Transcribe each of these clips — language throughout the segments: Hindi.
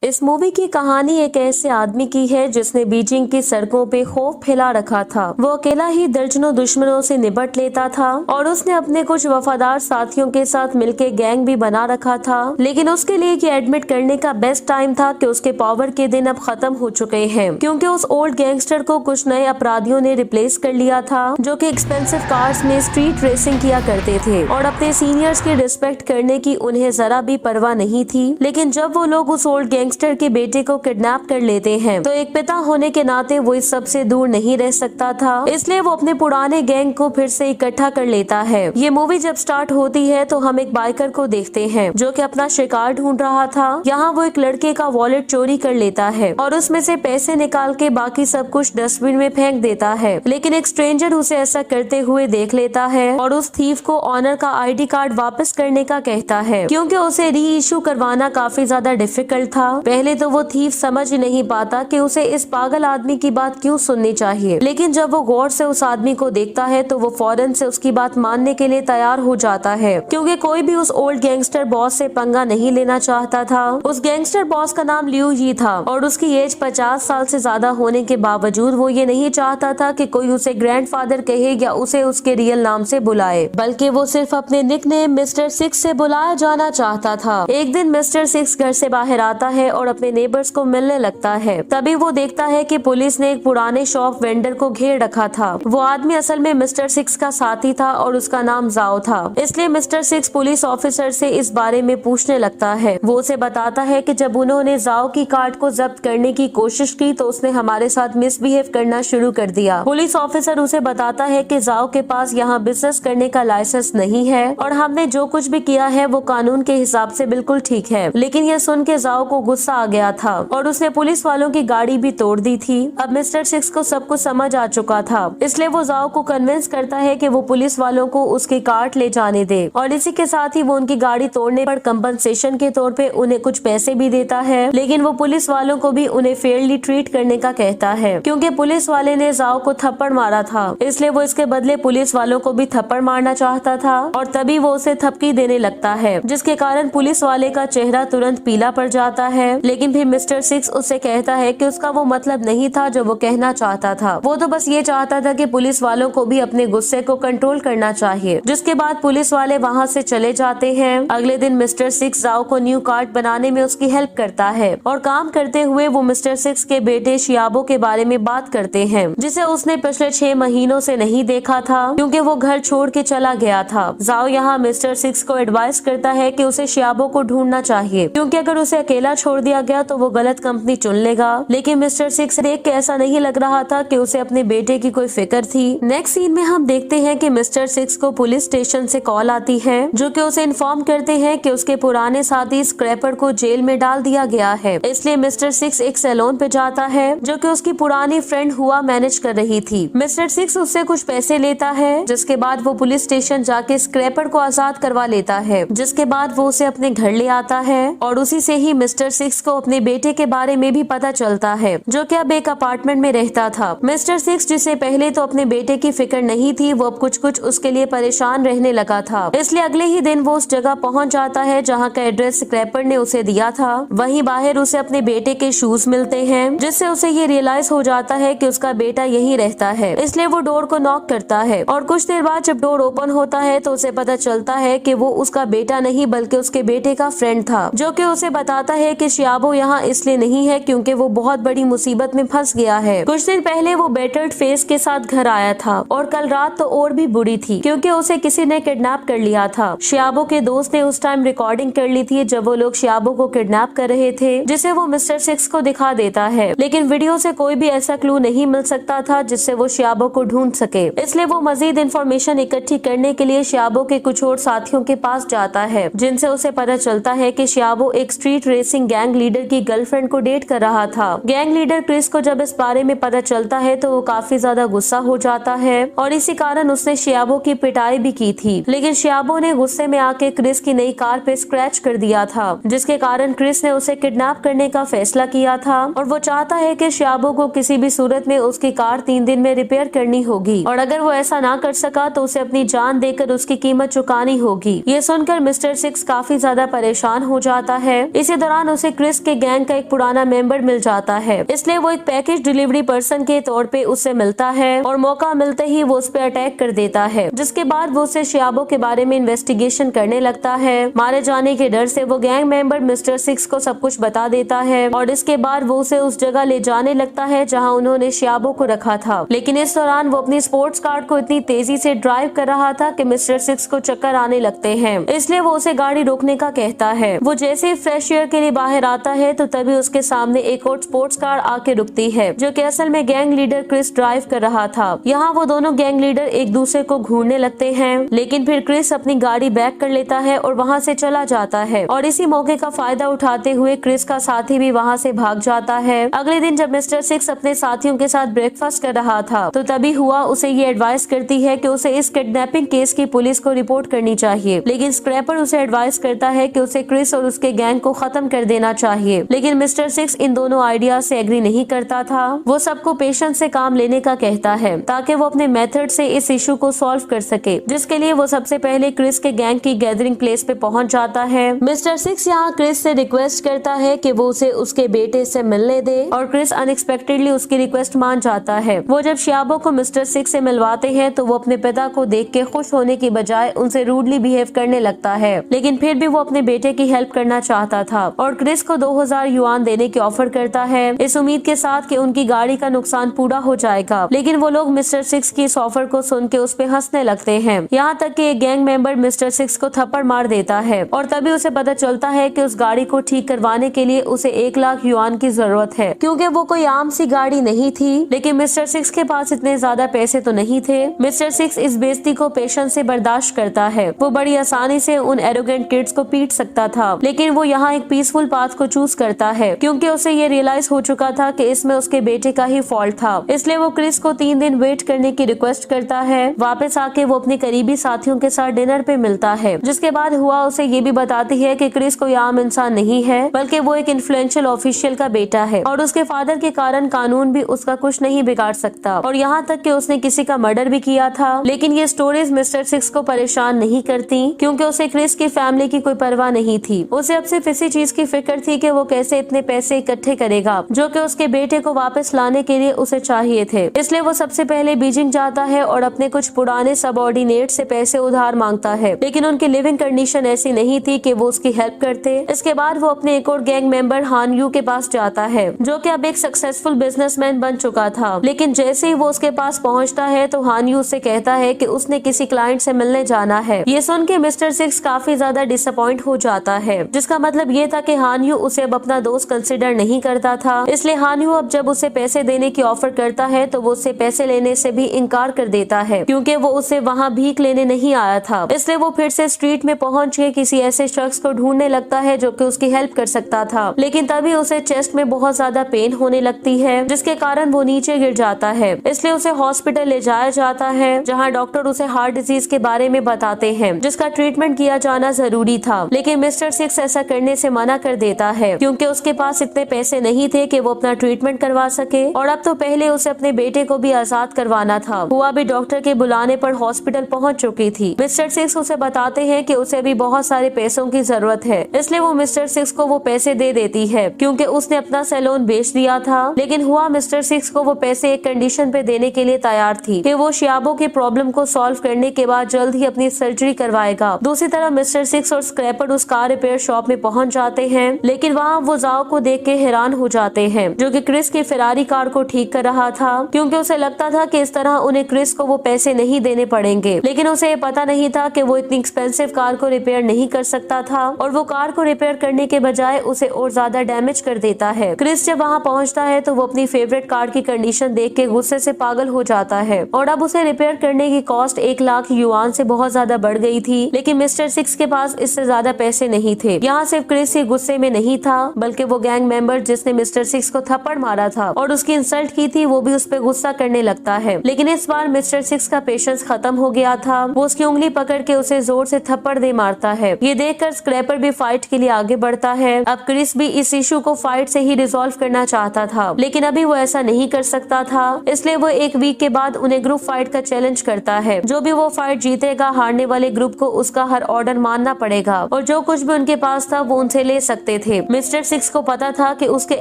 इस मूवी की कहानी एक ऐसे आदमी की है जिसने बीजिंग की सड़कों पे खौफ फैला रखा था। वो अकेला ही दर्जनों दुश्मनों से निपट लेता था और उसने अपने कुछ वफादार साथियों के साथ मिलकर गैंग भी बना रखा था। लेकिन उसके लिए ये एडमिट करने का बेस्ट टाइम था कि उसके पावर के दिन अब खत्म हो चुके हैं, क्योंकि उस ओल्ड गैंगस्टर को कुछ नए अपराधियों ने रिप्लेस कर लिया था जो कि एक्सपेंसिव कार्स में स्ट्रीट रेसिंग किया करते थे और अपने सीनियर्स की रिस्पेक्ट करने की उन्हें जरा भी परवाह नहीं थी। लेकिन जब वो लोग उस ओल्ड गैंगस्टर के बेटे को किडनैप कर लेते हैं तो एक पिता होने के नाते वो इस सब से दूर नहीं रह सकता था, इसलिए वो अपने पुराने गैंग को फिर से इकट्ठा कर लेता है। ये मूवी जब स्टार्ट होती है तो हम एक बाइकर को देखते हैं जो कि अपना शिकार ढूंढ रहा था। यहाँ वो एक लड़के का वॉलेट चोरी कर लेता है और उसमें से पैसे निकाल के बाकी सब कुछ डस्टबिन में फेंक देता है। लेकिन एक स्ट्रेंजर उसे ऐसा करते हुए देख लेता है और उस थीफ को ऑनर का आईडी कार्ड वापस करने का कहता है, क्योंकि उसे री इशू करवाना काफी ज्यादा डिफिकल्ट था। पहले तो वो थीफ समझ ही नहीं पाता कि उसे इस पागल आदमी की बात क्यों सुननी चाहिए, लेकिन जब वो गौर से उस आदमी को देखता है तो वो फौरन से उसकी बात मानने के लिए तैयार हो जाता है, क्योंकि कोई भी उस ओल्ड गैंगस्टर बॉस से पंगा नहीं लेना चाहता था। उस गैंगस्टर बॉस का नाम लियू ही था और उसकी एज 50 साल से ज्यादा होने के बावजूद वो ये नहीं चाहता था कि कोई उसे ग्रैंडफादर कहे या उसे उसके रियल नाम से बुलाए, बल्कि वो सिर्फ अपने निकनेम मिस्टर सिक्स से बुलाया जाना चाहता था। एक दिन मिस्टर सिक्स घर से बाहर आता है और अपने नेबर्स को मिलने लगता है। तभी वो देखता है कि पुलिस ने एक पुराने शॉप वेंडर को घेर रखा था। वो आदमी असल में मिस्टर सिक्स का साथी था और उसका नाम जाओ था। इसलिए मिस्टर सिक्स पुलिस ऑफिसर से इस बारे में पूछने लगता है। वो उसे बताता है कि जब उन्होंने जाओ की कार्ड को जब्त करने की कोशिश की तो उसने हमारे साथ मिसबिहेव करना शुरू कर दिया। पुलिस ऑफिसर उसे बताता है कि जाओ के पास यहाँ बिजनेस करने का लाइसेंस नहीं है और हमने जो कुछ भी किया है वो कानून के हिसाब से बिल्कुल ठीक है। लेकिन यह सुन के जाओ को गुस्सा आ गया था और उसने पुलिस वालों की गाड़ी भी तोड़ दी थी। अब मिस्टर सिक्स को सब कुछ समझ आ चुका था, इसलिए वो जाओ को कन्विंस करता है कि वो पुलिस वालों को उसकी कार्ट ले जाने दे और इसी के साथ ही वो उनकी गाड़ी तोड़ने पर कंपनसेशन के तौर पे उन्हें कुछ पैसे भी देता है। लेकिन वो पुलिस वालों को भी उन्हें फेयरली ट्रीट करने का कहता है, क्योंकि पुलिस वाले ने जाओ को थप्पड़ मारा था, इसलिए वो इसके बदले पुलिस वालों को भी थप्पड़ मारना चाहता था और तभी वो उसे थपकी देने लगता है, जिसके कारण पुलिस वाले का चेहरा तुरंत पीला पड़ जाता है। लेकिन फिर मिस्टर सिक्स उससे कहता है कि उसका वो मतलब नहीं था जो वो कहना चाहता था। वो तो बस ये चाहता था कि पुलिस वालों को भी अपने गुस्से को कंट्रोल करना चाहिए। जिसके बाद पुलिस वाले वहाँ से चले जाते हैं। अगले दिन मिस्टर सिक्स जाओ को न्यू कार्ड बनाने में उसकी हेल्प करता है और काम करते हुए वो मिस्टर सिक्स के बेटे शियाबो के बारे में बात करते हैं, जिसे उसने पिछले 6 महीनों से नहीं देखा था क्योंकि वो घर छोड़ के चला गया था। जाओ यहाँ मिस्टर सिक्स को एडवाइस करता है कि उसे शियाबो को ढूंढना चाहिए, क्योंकि अगर उसे अकेला छोड़ दिया गया तो वो गलत कंपनी चुन लेगा। लेकिन मिस्टर सिक्स देख के ऐसा नहीं लग रहा था कि उसे अपने बेटे की कोई फिक्र थी। नेक्स्ट सीन में हम देखते हैं कि मिस्टर सिक्स को पुलिस स्टेशन से कॉल आती है जो कि उसे इन्फॉर्म करते हैं कि उसके पुराने साथी स्क्रैपर को जेल में डाल दिया गया है। इसलिए मिस्टर सिक्स एक सैलून पे जाता है जो कि उसकी पुरानी फ्रेंड हुआ मैनेज कर रही थी। मिस्टर सिक्स उससे कुछ पैसे लेता है, जिसके बाद वो पुलिस स्टेशन जाके स्क्रैपर को आजाद करवा लेता है, जिसके बाद वो उसे अपने घर ले आता है और उसी से ही मिस्टर सिक्स को अपने बेटे के बारे में भी पता चलता है जो कि अब एक अपार्टमेंट में रहता था। मिस्टर सिक्स जिसे पहले तो अपने बेटे की फिक्र नहीं थी, वो अब कुछ कुछ उसके लिए परेशान रहने लगा था। इसलिए अगले ही दिन वो उस जगह पहुंच जाता है जहां का एड्रेस स्क्रैपर ने उसे दिया था। वहीं बाहर उसे अपने बेटे के शूज मिलते हैं, जिससे उसे ये रियलाइज हो जाता है कि उसका बेटा यहीं रहता है। इसलिए वो डोर को नॉक करता है और कुछ देर बाद जब डोर ओपन होता है तो उसे पता चलता है कि वो उसका बेटा नहीं बल्कि उसके बेटे का फ्रेंड था, जो कि उसे बताता है कि शियाबो यहाँ इसलिए नहीं है क्योंकि वो बहुत बड़ी मुसीबत में फंस गया है। कुछ दिन पहले वो बेटर्ड फेस के साथ घर आया था और कल रात तो और भी बुरी थी क्योंकि उसे किसी ने किडनैप कर लिया था। शियाबो के दोस्त ने उस टाइम रिकॉर्डिंग कर ली थी जब वो लोग शियाबो को किडनैप कर रहे थे, जिसे वो मिस्टर सिक्स को दिखा देता है। लेकिन वीडियो से कोई भी ऐसा क्लू नहीं मिल सकता था जिससे वो शियाबो को ढूंढ सके, इसलिए वो मजीद इन्फॉर्मेशन इकट्ठी करने के लिए शियाबो के कुछ और साथियों के पास जाता है, जिनसे उसे पता चलता है कि शियाबो एक स्ट्रीट रेसिंग गैंग लीडर की गर्लफ्रेंड को डेट कर रहा था। गैंग लीडर क्रिस को जब इस बारे में पता चलता है तो वो काफी ज्यादा गुस्सा हो जाता है और इसी कारण उसने शियाबो की पिटाई भी की थी। लेकिन शियाबो ने गुस्से में आके क्रिस की नई कार पे स्क्रैच कर दिया था, जिसके कारण क्रिस ने उसे किडनैप करने का फैसला किया था और वो चाहता है कि शियाबो को किसी भी सूरत में उसकी कार 3 दिन में रिपेयर करनी होगी और अगर वो ऐसा ना कर सका तो उसे अपनी जान देकर उसकी कीमत चुकानी होगी। ये सुनकर मिस्टर सिक्स काफी ज्यादा परेशान हो जाता है। इसी दौरान उसे उसे क्रिस के गैंग का एक पुराना मेंबर मिल जाता है, इसलिए वो एक पैकेज डिलीवरी पर्सन के तौर पे उससे मिलता है और मौका मिलते ही वो उस पे अटैक कर देता है, जिसके बाद वो उसे शियाबो के बारे में इन्वेस्टिगेशन करने लगता है। मारे जाने के डर से वो गैंग मेंबर मिस्टर सिक्स को सब कुछ बता देता है और इसके बाद वो उसे उस जगह ले जाने लगता है जहाँ उन्होंने शियाबो को रखा था। लेकिन इस दौरान वो अपनी स्पोर्ट्स कार को इतनी तेजी से ड्राइव कर रहा था कि मिस्टर सिक्स को चक्कर आने लगते हैं, इसलिए वो उसे गाड़ी रोकने का कहता है। वो जैसे ही फ्रेश एयर के लिए बाहर आता है तो तभी उसके सामने एक और स्पोर्ट्स कार आके रुकती है, जो कि असल में गैंग लीडर क्रिस ड्राइव कर रहा था। यहाँ वो दोनों गैंग लीडर एक दूसरे को घूरने लगते हैं, लेकिन फिर क्रिस अपनी गाड़ी बैक कर लेता है और वहाँ से चला जाता है और इसी मौके का फायदा उठाते हुए क्रिस का साथी भी वहाँ से भाग जाता है। अगले दिन जब मिस्टर सिक्स अपने साथियों के साथ ब्रेकफास्ट कर रहा था तो तभी हुआ उसे ये एडवाइस करती है कि उसे इस किडनैपिंग केस की पुलिस को रिपोर्ट करनी चाहिए, लेकिन स्क्रैपर उसे एडवाइस करता है कि उसे क्रिस और उसके गैंग को खत्म कर देना चाहिए। लेकिन मिस्टर सिक्स इन दोनों आइडिया से एग्री नहीं करता था। वो सबको पेशेंस से काम लेने का कहता है ताकि वो अपने मेथड से इस इशू को सॉल्व कर सके, जिसके लिए वो सबसे पहले क्रिस के गैंग की गैदरिंग प्लेस पे पहुंच जाता है। मिस्टर सिक्स यहाँ क्रिस से रिक्वेस्ट करता है कि वो उसे उसके बेटे से मिलने दे और क्रिस अनएक्सपेक्टेडली उसकी रिक्वेस्ट मान जाता है। वो जब शियाबो को मिस्टर सिक्स से मिलवाते हैं तो वो अपने पिता को देख के खुश होने की बजाय उनसे रूडली बिहेव करने लगता है, लेकिन फिर भी वो अपने बेटे की हेल्प करना चाहता था और क्रिस को 2000 युआन देने की ऑफर करता है, इस उम्मीद के साथ कि उनकी गाड़ी का नुकसान पूरा हो जाएगा। लेकिन वो लोग मिस्टर सिक्स की इस ऑफर को सुन के उस पे हंसने लगते हैं, यहाँ तक कि एक गैंग मेंबर मिस्टर सिक्स को थप्पड़ मार देता है और तभी उसे पता चलता है कि उस गाड़ी को ठीक करवाने के लिए उसे 1 लाख युआन की जरूरत है, क्योंकि वो कोई आम सी गाड़ी नहीं थी। लेकिन मिस्टर सिक्स के पास इतने ज्यादा पैसे तो नहीं थे। मिस्टर सिक्स इस बेइज्जती को पेशेंस से बर्दाश्त करता है। वो बड़ी आसानी से उन एरोगेंट किड्स को पीट सकता था, लेकिन वो यहाँ एक पीसफुल पाथ को चूज करता है क्योंकि उसे ये रियलाइज हो चुका था कि इसमें उसके बेटे का ही फॉल्ट था। इसलिए वो क्रिस को 3 दिन वेट करने की रिक्वेस्ट करता है। वापस आके वो अपने करीबी साथियों के साथ डिनर पे मिलता है, जिसके बाद हुआ उसे ये भी बताती है कि क्रिस कोई आम इंसान नहीं है, बल्कि वो एक इन्फ्लुएंशियल ऑफिशियल का बेटा है और उसके फादर के कारण कानून भी उसका कुछ नहीं बिगाड़ सकता और यहाँ तक कि उसने किसी का मर्डर भी किया था। लेकिन ये स्टोरीज मिस्टर सिक्स को परेशान नहीं करती क्योंकि उसे क्रिस की फैमिली की कोई परवाह नहीं थी। उसे अब सिर्फ इसी चीज की फिक्र थी कि वो कैसे इतने पैसे इकट्ठे करेगा जो कि उसके बेटे को वापस लाने के लिए उसे चाहिए थे। इसलिए वो सबसे पहले बीजिंग जाता है और अपने कुछ पुराने सबऑर्डिनेट से पैसे उधार मांगता है, लेकिन उनकी लिविंग कंडीशन ऐसी नहीं थी कि वो उसकी हेल्प करते। इसके बाद वो अपने एक और गैंग मेंबर हान यू के पास जाता है, जो कि अब एक सक्सेसफुल बिजनेसमैन बन चुका था। लेकिन जैसे ही वो उसके पास पहुंचता है तो हान यू उससे कहता है कि उसने किसी क्लाइंट से मिलने जाना है। ये सुन के मिस्टर सिक्स काफी ज्यादा डिसअपॉइंट हो जाता है, जिसका मतलब ये था कि हान यू उसे अब अपना दोस्त कंसिडर नहीं करता था। इसलिए हान यू अब जब उसे पैसे देने की ऑफर करता है तो वो उससे पैसे लेने से भी इनकार कर देता है, क्योंकि वो उसे वहाँ भीख लेने नहीं आया था। इसलिए वो फिर से स्ट्रीट में पहुंच के किसी ऐसे शख्स को ढूंढने लगता है जो कि उसकी हेल्प कर सकता था। लेकिन तभी उसे चेस्ट में बहुत ज्यादा पेन होने लगती है, जिसके कारण वो नीचे गिर जाता है। इसलिए उसे हॉस्पिटल ले जाया जाता है, जहाँ डॉक्टर उसे हार्ट डिजीज के बारे में बताते हैं, जिसका ट्रीटमेंट किया जाना जरूरी था। लेकिन मिस्टर सिक्स ऐसा करने से मना कर देता है क्योंकि उसके पास इतने पैसे नहीं थे कि वो अपना ट्रीटमेंट करवा सके और अब तो पहले उसे अपने बेटे को भी आजाद करवाना था। हुआ भी डॉक्टर के बुलाने पर हॉस्पिटल पहुंच चुकी थी। मिस्टर सिक्स उसे बताते हैं कि उसे भी बहुत सारे पैसों की जरूरत है, इसलिए वो मिस्टर सिक्स को वो पैसे दे देती है क्योंकि उसने अपना सैलून बेच दिया था। लेकिन हुआ मिस्टर सिक्स को वो पैसे एक कंडीशन पे देने के लिए तैयार थी कि वो शियाबो की प्रॉब्लम को सॉल्व करने के बाद जल्द ही अपनी सर्जरी करवाएगा। दूसरी तरफ मिस्टर सिक्स और स्क्रैपर उस कार रिपेयर शॉप में पहुंच जाते हैं, लेकिन वहाँ वो जाओ को देख के हैरान हो जाते हैं, जो कि क्रिस की फेरारी कार को ठीक कर रहा था, क्योंकि उसे लगता था कि इस तरह उन्हें क्रिस को वो पैसे नहीं देने पड़ेंगे। लेकिन उसे ये पता नहीं था कि वो इतनी एक्सपेंसिव कार को रिपेयर नहीं कर सकता था और वो कार को रिपेयर करने के बजाय उसे और ज्यादा डैमेज कर देता है। क्रिस जब वहाँ पहुँचता है तो वो अपनी फेवरेट कार की कंडीशन देख के गुस्से से पागल हो जाता है और अब उसे रिपेयर करने की कॉस्ट 1 लाख युआन से बहुत ज्यादा बढ़ गई थी। लेकिन मिस्टर सिक्स के पास इससे ज्यादा पैसे नहीं थे। यहाँ सिर्फ क्रिस ही गुस्से में नहीं था, बल्कि वो गैंग मेंबर जिसने मिस्टर सिक्स को थप्पड़ मारा था और उसकी इंसल्ट की थी, वो भी उस पर गुस्सा करने लगता है। लेकिन इस बार मिस्टर सिक्स का पेशेंस खत्म हो गया था। वो उसकी उंगली पकड़ के उसे जोर से थप्पड़ दे मारता है। ये देखकर स्क्रैपर भी फाइट के लिए आगे बढ़ता है। अब क्रिस भी इस इशू को फाइट से ही रिजॉल्व करना चाहता था, लेकिन अभी वो ऐसा नहीं कर सकता था। इसलिए वो 1 वीक के बाद उन्हें ग्रुप फाइट का चैलेंज करता है। जो भी वो फाइट जीतेगा, हारने वाले ग्रुप को उसका हर ऑर्डर मानना पड़ेगा और जो कुछ भी उनके पास था वो उनसे ले सकते थे। मिस्टर सिक्स को पता था कि उसके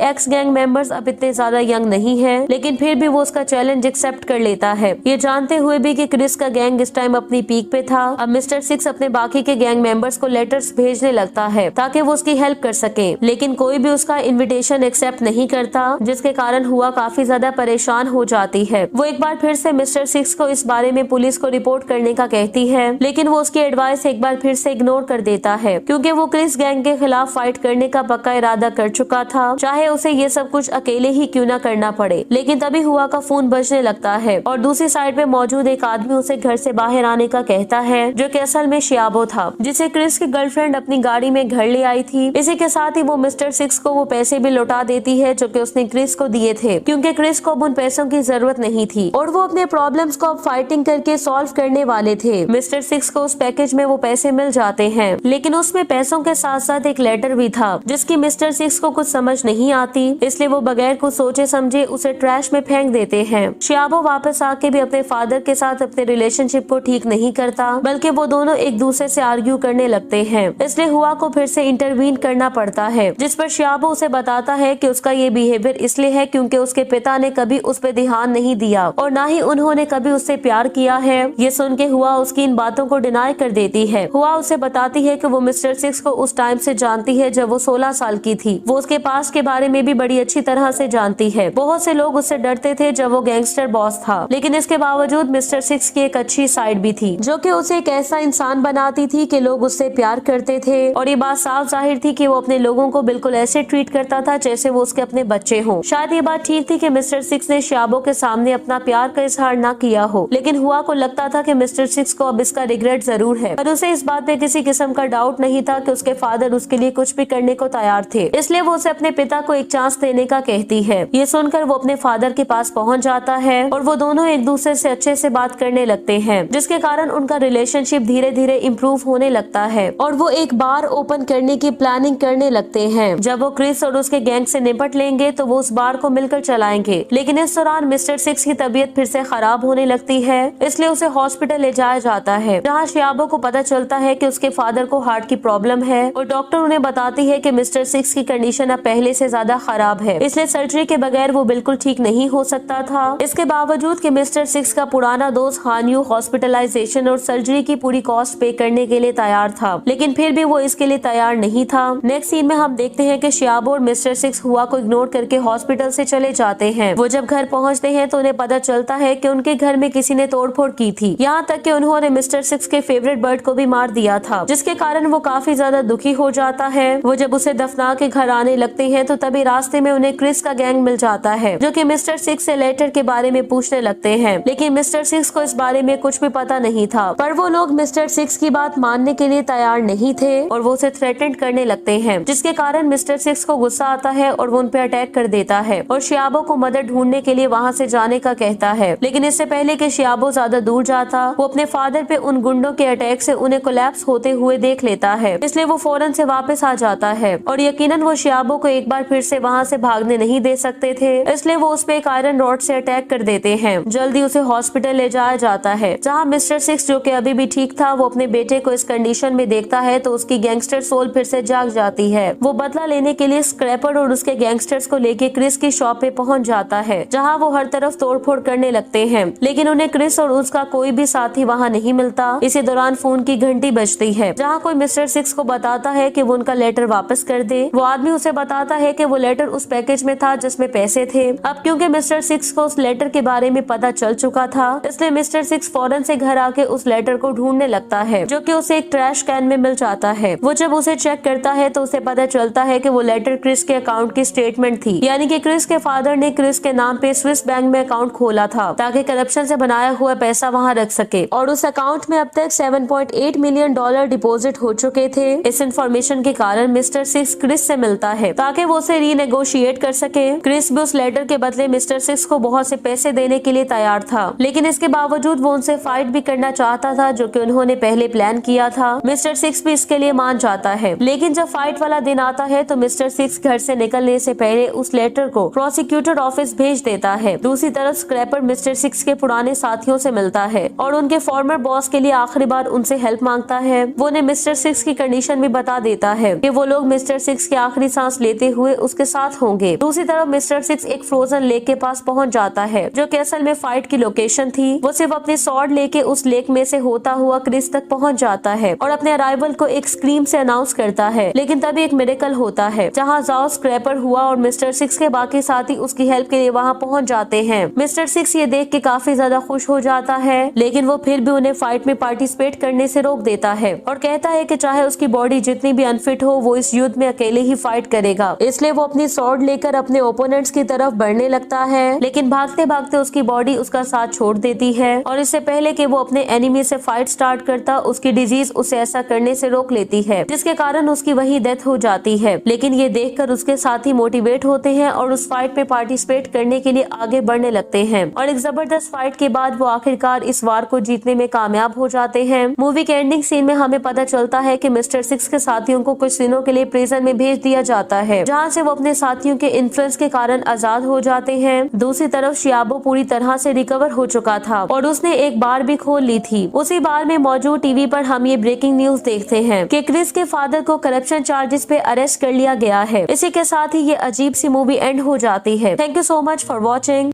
एक्स गैंग मेंबर्स अब इतने ज्यादा यंग नहीं है, लेकिन फिर भी वो उसका चैलेंज एक्सेप्ट कर लेता है, ये जानते हुए भी कि क्रिस का गैंग इस टाइम अपनी पीक पे था। अब मिस्टर सिक्स अपने बाकी के गैंग मेंबर्स को लेटर्स भेजने लगता है ताकि वो उसकी हेल्प कर सके, लेकिन कोई भी उसका इनविटेशन एक्सेप्ट नहीं करता, जिसके कारण हुआ काफी ज्यादा परेशान हो जाती है। वो एक बार फिर से मिस्टर सिक्स को इस बारे में पुलिस को रिपोर्ट करने का कहती है, लेकिन वो उसकी एडवाइस एक बार फिर से इग्नोर कर देता है, क्योंकि वो क्रिस गैंग के खिलाफ फाइट करने का पक्का इरादा कर चुका था, चाहे उसे ये सब कुछ अकेले ही क्यों न करना पड़े। लेकिन तभी हुआ का फोन बजने लगता है और दूसरी साइड पे मौजूद एक आदमी उसे घर से बाहर आने का कहता है, जो कि असल में शियाबो था, जिसे क्रिस की गर्लफ्रेंड अपनी गाड़ी में घर ले आई थी। इसी के साथ ही वो मिस्टर सिक्स को वो पैसे भी लौटा देती है जो कि उसने क्रिस को दिए थे, क्योंकि क्रिस को अब उन पैसों की जरूरत नहीं थी और वो अपने प्रॉब्लम्स को अब फाइटिंग करके सॉल्व करने वाले थे। मिस्टर सिक्स को उस पैकेज में वो पैसे मिल जाते हैं, लेकिन उसमें पैसों के साथ साथ एक लेटर भी था जिसकी मिस्टर सिक्स को कुछ समझ नहीं आती, इसलिए वो बगैर कुछ सोचे समझे उसे ट्रैश में फेंक देते हैं। शियाबो वापस आके भी अपने फादर के साथ अपने रिलेशनशिप को ठीक नहीं करता, बल्कि वो दोनों एक दूसरे से आर्ग्यू करने लगते हैं, इसलिए हुआ को फिर से इंटरवीन करना पड़ता है, जिस पर शियाबो उसे बताता है कि उसका ये बिहेवियर इसलिए है क्योंकि उसके पिता ने कभी उस पर ध्यान नहीं दिया और ना ही उन्होंने कभी उससे प्यार किया है। ये सुन के हुआ उसकी इन बातों को डिनाई कर देती है। हुआ उसे बताती है कि वो मिस्टर सिक्स को उस टाइम से जानती है जब वो 16 साल की थी। वो उसके पास के बारे में भी बड़ी अच्छी तरह से जानती है। बहुत से लोग उससे डरते थे जब वो गैंगस्टर बॉस था, लेकिन इसके बावजूद मिस्टर सिक्स की एक अच्छी साइड भी थी जो कि उसे एक ऐसा इंसान बनाती थी कि लोग उससे प्यार करते थे। और ये बात साफ जाहिर थी कि वो अपने लोगों को बिल्कुल ऐसे ट्रीट करता था जैसे वो उसके अपने बच्चे हों। शायद ये बात ठीक थी कि मिस्टर सिक्स ने शियाबो के सामने अपना प्यार का इजहार न किया हो, लेकिन हुआ को लगता था कि मिस्टर सिक्स को अब इसका रिग्रेट जरूर है, पर उसे इस बात पे किसी किस्म का डाउट नहीं था कि उसके फादर उसके लिए कुछ भी करने को तैयार थे, इसलिए वो उसे अपने पिता को एक चांस देने का कहती है। ये सुनकर वो अपने फादर के पास पहुंच जाता है और वो दोनों एक दूसरे से अच्छे से बात करने लगते हैं, जिसके कारण उनका रिलेशनशिप धीरे धीरे इम्प्रूव होने लगता है और वो एक बार ओपन करने की प्लानिंग करने लगते हैं। जब वो क्रिस और उसके गैंग से निपट लेंगे तो वो उस बार को मिलकर चलाएंगे, लेकिन इस दौरान मिस्टर सिक्स की तबीयत फिर से खराब होने लगती है, इसलिए उसे हॉस्पिटल ले जाया जाता है, जहाँ शियाबो को पता चलता है कि उसके फादर को हार्ट की प्रॉब्लम है और डॉक्टर उन्हें बताती है कि मिस्टर सिक्स की कंडीशन अब पहले से ज्यादा खराब है, इसलिए सर्जरी के बगैर वो बिल्कुल ठीक नहीं हो सकता था। इसके बावजूद कि मिस्टर सिक्स का पुराना दोस्त हानियो हॉस्पिटलाइजेशन और सर्जरी की पूरी कॉस्ट पे करने के लिए तैयार था, लेकिन फिर भी वो इसके लिए तैयार नहीं था। नेक्स्ट सीन में हम देखते हैं कि शियाबो और मिस्टर सिक्स हुआ को इग्नोर करके हॉस्पिटल से चले जाते हैं। वो जब घर पहुंचते हैं तो उन्हें पता चलता है कि उनके घर में किसी ने तोड़फोड़ की थी, यहाँ तक कि उन्होंने मिस्टर सिक्स के फेवरेट बर्ड को भी मार दिया था, जिसके कारण वो काफी ज्यादा दुखी हो जाता है। वो जब उसे दफना के घर आने लगते हैं तो तभी रास्ते में उन्हें क्रिस का गैंग मिल जाता है, जो कि मिस्टर सिक्स से लेटर के बारे में पूछने लगते हैं, लेकिन मिस्टर सिक्स को इस बारे में कुछ भी पता नहीं था। पर वो लोग मिस्टर सिक्स की बात मानने के लिए तैयार नहीं थे और वो उसे थ्रेटेंड करने लगते हैं, जिसके कारण मिस्टर सिक्स को गुस्सा आता है और वो उन पे अटैक कर देता है और शियाबो को मदद ढूंढने के लिए वहाँ से जाने का कहता है। लेकिन इससे पहले कि शियाबो ज्यादा दूर जाता, वो अपने फादर पे उन गुंडों के अटैक से उन्हें कोलैप्स होते हुए देख लेता है, इसलिए वो फौरन से वापस आ जाता है और यकीनन वो शियाबो को एक बार फिर से वहाँ से भागने नहीं दे सकते थे, इसलिए वो उस पे एक आयरन रॉड से अटैक कर देते हैं। जल्दी उसे हॉस्पिटल ले जाया जाता है, जहाँ मिस्टर सिक्स जो कि अभी भी ठीक था, वो अपने बेटे को इस कंडीशन में देखता है तो उसकी गैंगस्टर सोल फिर से जाग जाती है। वो बदला लेने के लिए स्क्रैपर और उसके गैंगस्टर्स को लेके क्रिस की शॉप पे पहुंच जाता है, जहां वो हर तरफ तोड़फोड़ करने लगते हैं, लेकिन उन्हें क्रिस और उसका कोई भी साथी वहां नहीं मिलता। इसी दौरान फोन की घंटी बजती है, जहां कोई मिस्टर सिक्स को बताता है कि वो उनका लेटर वापस कर दे। वो आदमी उसे बताता है कि वो लेटर उस पैकेज में था जिसमें पैसे थे। अब क्योंकि मिस्टर सिक्स को उस लेटर के बारे में पता चल चुका था, इसलिए मिस्टर सिक्स फौरन से घर आके उस लेटर को ढूंढने लगता है, जो कि उसे एक ट्रैश कैन में मिल जाता है। वो जब उसे चेक करता है तो उसे पता चलता है कि वो लेटर क्रिस के अकाउंट की स्टेटमेंट थी, यानी कि क्रिस के फादर ने क्रिस के नाम पे स्विस बैंक में अकाउंट खोला था ताकि करप्शन से बनाया हुआ पैसा वहां रख सके, और उस अकाउंट में अब तक $7.8 मिलियन डिपॉजिट हो चुके थे। इस इंफॉर्मेशन के कारण मिस्टर सिक्स क्रिस से मिलता है ताकि वो उसे रीनेगोशिएट कर सके। क्रिस भी उस लेटर के बदले मिस्टर सिक्स को बहुत से पैसे देने के लिए तैयार था, लेकिन इसके बावजूद वो उनसे फाइट भी करना चाहता था, जो कि उन्होंने पहले प्लान किया था। मिस्टर सिक्स भी इसके लिए मान जाता है, लेकिन जब फाइट वाला दिन आता है तो मिस्टर सिक्स घर से निकलने से पहले उस लेटर को प्रोसिक्यूटर ऑफिस भेज देता है। दूसरी तरफ स्क्रैपर मिस्टर सिक्स के पुराने साथियों से मिलता है और उनके फॉर्मर बॉस के लिए आखिरी बार उनसे हेल्प मांगता है। वो उन्हें मिस्टर सिक्स की कंडीशन भी बता देता है कि वो लोग मिस्टर सिक्स के आखिरी सांस लेते हुए उसके साथ होंगे। दूसरी तरफ मिस्टर सिक्स एक फ्रोजन लेक के पास पहुंच जाता है, जो कि असल में फाइट की लोकेशन थी। वो सिर्फ अपने स्वॉर्ड लेके उस लेक में से होता हुआ क्रिस तक पहुंच जाता है और अपने अराइवल को एक स्क्रीम से अनाउंस करता है। लेकिन तभी एक मिरेकल होता है, जहां जाओ स्क्रैपर हुआ और मिस्टर सिक्स के बाकी साथी उसकी हेल्प के लिए वहां पहुंच जाते हैं। मिस्टर सिक्स ये देख के काफी ज्यादा खुश हो जाता है, लेकिन वो फिर भी उन्हें फाइट में पार्टिसिपेट करने से रोक देता है और कहता है कि चाहे उसकी बॉडी जितनी भी अनफिट हो, वो इस युद्ध में अकेले ही फाइट करेगा। इसलिए वो अपनी स्वॉर्ड लेकर अपने ओपोनेंट्स की तरफ बढ़ने लगता है, लेकिन भागते भागते उसकी बॉडी उसका साथ छोड़ देती है और इससे पहले कि वो अपने एनिमी से फाइट स्टार्ट करता, उसकी डिजीज उसे ऐसा करने से रोक लेती है, जिसके कारण उसकी वही डेथ हो जाती है। लेकिन ये देखकर उसके साथी मोटिवेट होते हैं और उस फाइट में पार्टिसिपेट करने के लिए आगे बढ़ने लगते हैं और एक जबरदस्त फाइट के बाद वो आखिरकार इस वार को जीतने में कामयाब हो जाते हैं। मूवी के एंडिंग सीन में हमें पता चलता है कि मिस्टर सिक्स के साथियों को कुछ दिनों के लिए प्रिजन में भेज दिया जाता है, जहाँ से वो अपने साथियों के इन्फ्लुएंस के कारण आजाद हो जाते हैं। दूसरी तरफ शियाबो पूरी तरह से रिकवर हो चुका था और उसने एक बार भी खोल ली थी। उसी बार में मौजूद टीवी पर हम ये ब्रेकिंग न्यूज देखते हैं कि क्रिस के फादर को करप्शन चार्जेस पे अरेस्ट कर लिया गया है। इसी के साथ ही ये अजीब सी मूवी एंड हो जाती है। Thank you so much for watching.